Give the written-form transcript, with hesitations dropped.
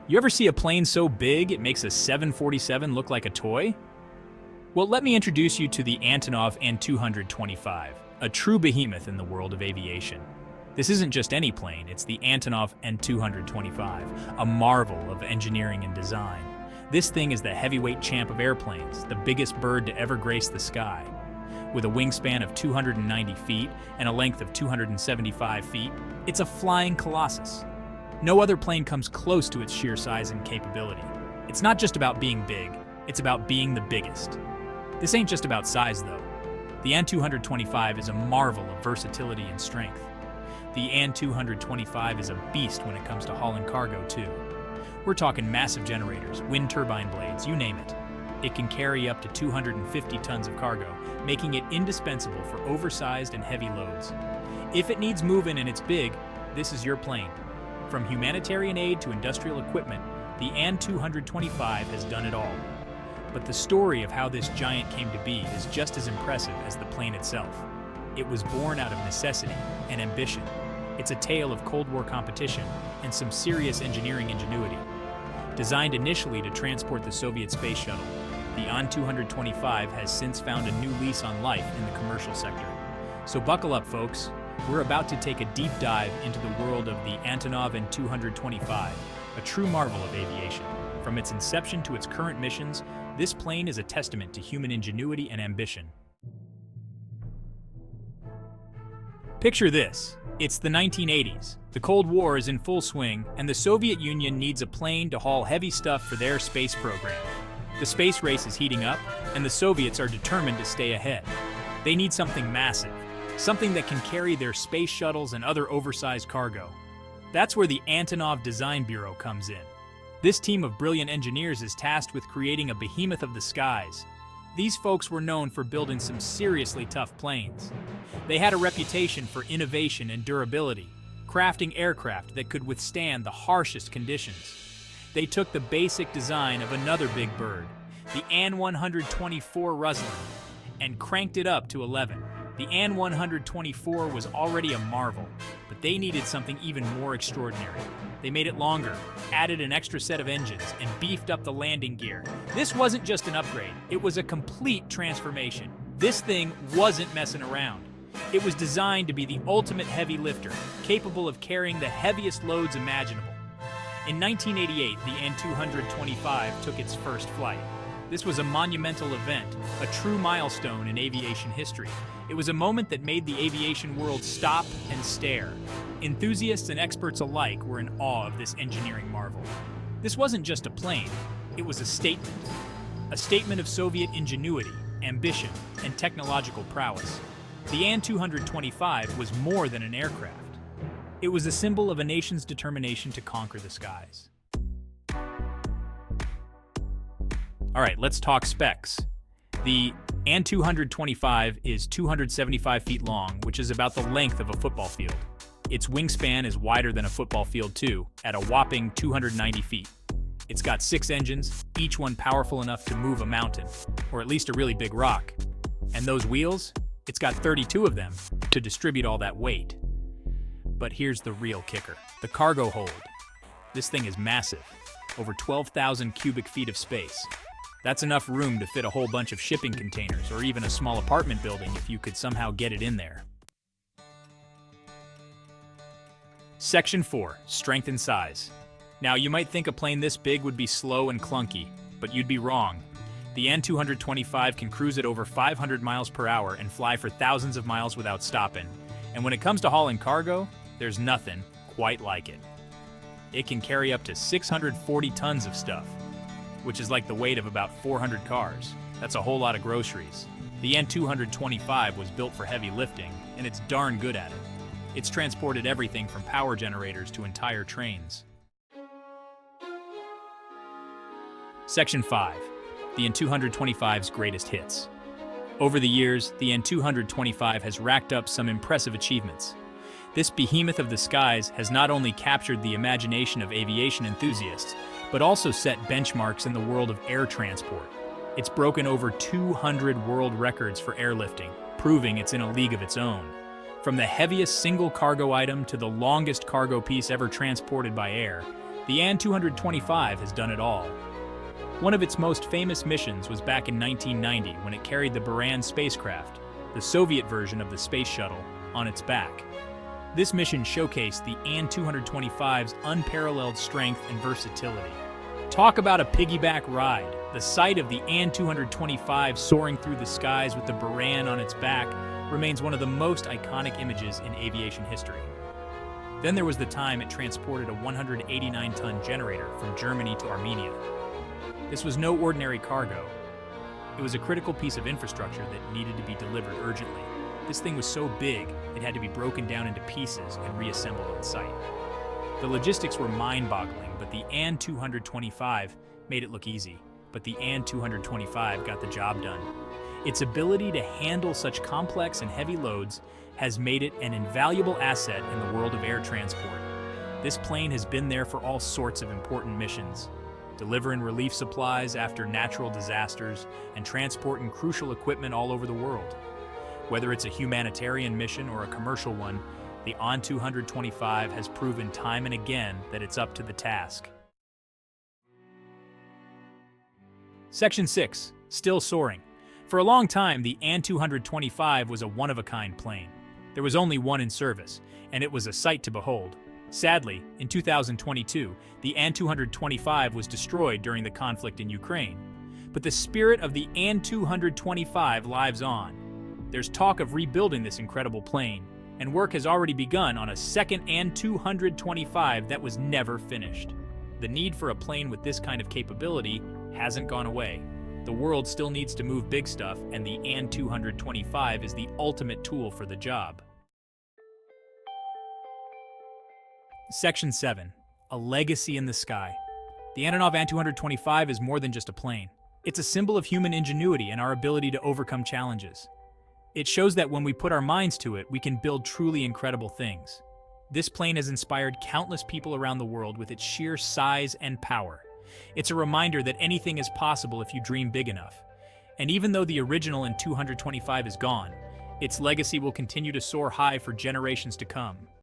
You ever see a plane so big it makes a 747 look like a toy? Well, let me introduce you to the Antonov An-225, a true behemoth in the world of aviation. This isn't just any plane, it's the Antonov An-225, a marvel of engineering and design. This thing is the heavyweight champ of airplanes, the biggest bird to ever grace the sky. With a wingspan of 290 feet and a length of 275 feet, it's a flying colossus. No other plane comes close to its sheer size and capability. It's not just about being big, it's about being the biggest. This ain't just about size, though. The An-225 is a marvel of versatility and strength. The An-225 is a beast when it comes to hauling cargo, too. We're talking massive generators, wind turbine blades, you name it. It can carry up to 250 tons of cargo, making it indispensable for oversized and heavy loads. If it needs moving and it's big, this is your plane. From humanitarian aid to industrial equipment, the An-225 has done it all. But the story of how this giant came to be is just as impressive as the plane itself. It was born out of necessity and ambition. It's a tale of Cold War competition and some serious engineering ingenuity. Designed initially to transport the Soviet space shuttle, the An-225 has since found a new lease on life in the commercial sector. So buckle up, folks. We're about to take a deep dive into the world of the Antonov An-225, a true marvel of aviation. From its inception to its current missions, this plane is a testament to human ingenuity and ambition. Picture this. It's the 1980s. The Cold War is in full swing, and the Soviet Union needs a plane to haul heavy stuff for their space program. The space race is heating up, and the Soviets are determined to stay ahead. They need something massive, something that can carry their space shuttles and other oversized cargo. That's where the Antonov Design Bureau comes in. This team of brilliant engineers is tasked with creating a behemoth of the skies. These folks were known for building some seriously tough planes. They had a reputation for innovation and durability, crafting aircraft that could withstand the harshest conditions. They took the basic design of another big bird, the An-124 Ruslan, and cranked it up to 11. The An-124 was already a marvel, but they needed something even more extraordinary. They made it longer, added an extra set of engines, and beefed up the landing gear. This wasn't just an upgrade, it was a complete transformation. This thing wasn't messing around. It was designed to be the ultimate heavy lifter, capable of carrying the heaviest loads imaginable. In 1988, the An-225 took its first flight. This was a monumental event, a true milestone in aviation history. It was a moment that made the aviation world stop and stare. Enthusiasts and experts alike were in awe of this engineering marvel. This wasn't just a plane, it was a statement. A statement of Soviet ingenuity, ambition, and technological prowess. The An-225 was more than an aircraft. It was a symbol of a nation's determination to conquer the skies. All right, let's talk specs. The An-225 is 275 feet long, which is about the length of a football field. Its wingspan is wider than a football field too, at a whopping 290 feet. It's got 6 engines, each one powerful enough to move a mountain, or at least a really big rock. And those wheels? It's got 32 of them to distribute all that weight. But here's the real kicker, the cargo hold. This thing is massive, over 12,000 cubic feet of space. That's enough room to fit a whole bunch of shipping containers or even a small apartment building if you could somehow get it in there. Section 4, Strength and Size. Now, you might think a plane this big would be slow and clunky, but you'd be wrong. The An-225 can cruise at over 500 miles per hour and fly for thousands of miles without stopping. And when it comes to hauling cargo, there's nothing quite like it. It can carry up to 640 tons of stuff, which is like the weight of about 400 cars. That's a whole lot of groceries. The An-225 was built for heavy lifting, and it's darn good at it. It's transported everything from power generators to entire trains. Section 5. The An-225's greatest hits. Over the years, the An-225 has racked up some impressive achievements. This behemoth of the skies has not only captured the imagination of aviation enthusiasts, but also set benchmarks in the world of air transport. It's broken over 200 world records for airlifting, proving it's in a league of its own. From the heaviest single cargo item to the longest cargo piece ever transported by air, The An-225 has done it all. One of its most famous missions was back in 1990 when it carried the Buran spacecraft, the Soviet version of the space shuttle, on its back. This mission showcased the An-225's unparalleled strength and versatility. Talk about a piggyback ride. The sight of the An-225 soaring through the skies with the Buran on its back remains one of the most iconic images in aviation history. Then there was the time it transported a 189-ton generator from Germany to Armenia. This was no ordinary cargo. It was a critical piece of infrastructure that needed to be delivered urgently. This thing was so big, it had to be broken down into pieces and reassembled on site. The logistics were mind-boggling, but the An-225 made it look easy. But the An-225 got the job done. Its ability to handle such complex and heavy loads has made it an invaluable asset in the world of air transport. This plane has been there for all sorts of important missions, delivering relief supplies after natural disasters and transporting crucial equipment all over the world. Whether it's a humanitarian mission or a commercial one, the An-225 has proven time and again that it's up to the task. Section 6. Still soaring. For a long time, the An-225 was a one-of-a-kind plane. There was only one in service, and it was a sight to behold. Sadly, in 2022, the An-225 was destroyed during the conflict in Ukraine. But the spirit of the An-225 lives on. There's talk of rebuilding this incredible plane, and work has already begun on a second An-225 that was never finished. The need for a plane with this kind of capability hasn't gone away. The world still needs to move big stuff, and the An-225 is the ultimate tool for the job. Section 7. A legacy in the sky. The Antonov An-225 is more than just a plane. It's a symbol of human ingenuity and our ability to overcome challenges. It shows that when we put our minds to it, we can build truly incredible things. This plane has inspired countless people around the world with its sheer size and power. It's a reminder that anything is possible if you dream big enough. And even though the original An-225 is gone, its legacy will continue to soar high for generations to come.